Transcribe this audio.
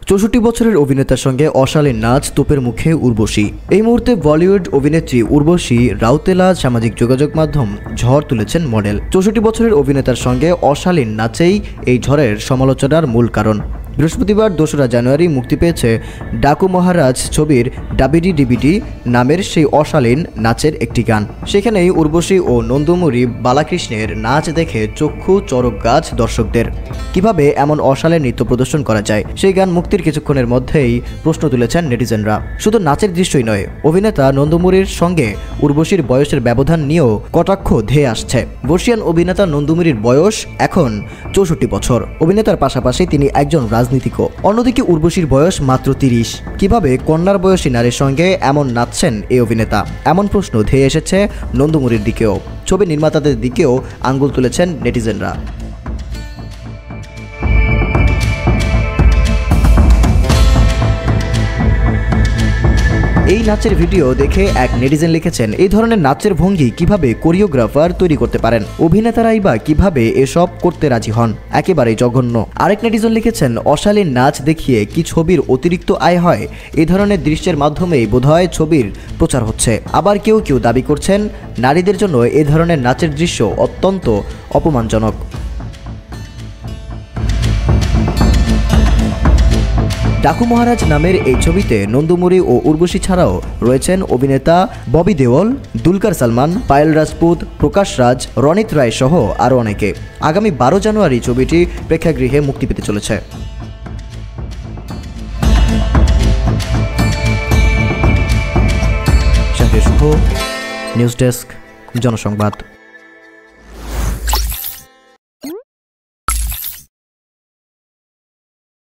চৌষট্টি বছরের অভিনেতার সঙ্গে অশালীন নাচ, তোপের মুখে উর্বশী। এই মুহূর্তে বলিউড অভিনেত্রী উর্বশী রাউতেলা সামাজিক যোগাযোগ মাধ্যম ঝড় তুলেছেন মডেল। 64 বছরের অভিনেতার সঙ্গে অশালীন নাচেই এই ঝড়ের সমালোচনার মূল কারণ। বৃহস্পতিবার 2রা জানুয়ারি মুক্তি পেয়েছে ডাকু মহারাজ ছবির ডাবিডি ডিবিডি নামের সেই অশালীন নাচের একটি গান। সেখানেই উর্বশী ও নন্দমুরি বালাকৃষ্ণের নাচ দেখে চক্ষু চড়ক গাছ দর্শকদের। কিভাবে এমন অশালীন নৃত্য প্রদর্শন করা যায়, সেই গান মুক্তির কিছুক্ষণের মধ্যেই প্রশ্ন তুলেছেন নেটিজেনরা। শুধু নাচের দৃশ্যই নয়, অভিনেতা নন্দমুরির সঙ্গে উর্বশীর বয়সের ব্যবধান নিয়েও কটাক্ষ ধেয়ে আসছে। বর্ষিয়ান অভিনেতা নন্দমুরির বয়স এখন 64 বছর। অভিনেতার পাশাপাশি তিনি একজন রাজনীতিকও। অন্যদিকে উর্বশীর বয়স মাত্র 30। কিভাবে কন্যার বয়সী নারীর সঙ্গে এমন নাচছেন এই অভিনেতা, এমন প্রশ্ন ধেয়ে এসেছে নন্দমুরির দিকেও। ছবি নির্মাতাদের দিকেও আঙ্গুল তুলেছেন নেটিজেনরা। এই নাচের ভিডিও দেখে এক নেটিজেন লিখেছেন, এই ধরনের নাচের ভঙ্গি কিভাবে কোরিওগ্রাফার তৈরি করতে পারেন, অভিনেতারাই বা কিভাবে এসব করতে রাজি হন, একেবারেই জঘন্য। আরেক নেটিজেন লিখেছেন, অশালীন নাচ দেখিয়ে কি ছবির অতিরিক্ত আয় হয়? এই ধরনের দৃশ্যের মাধ্যমেই বোধহয় ছবির প্রচার হচ্ছে। আবার কেউ কেউ দাবি করছেন, নারীদের জন্য এ ধরনের নাচের দৃশ্য অত্যন্ত অপমানজনক। ডাকু মহারাজ নামের এই ছবিতে নন্দমুরি ও উর্বশী ছাড়াও রয়েছেন অভিনেতা ববি দেওল, দুলকার সালমান, পায়েল রাজপুত, প্রকাশ রাজ, রণিত রায় সহ আরও অনেকে। আগামী 12 জানুয়ারি ছবিটি প্রেক্ষাগৃহে মুক্তি পেতে চলেছে। শাহরিয়ার শুভ, নিউজ ডেস্ক, জনসংবাদ।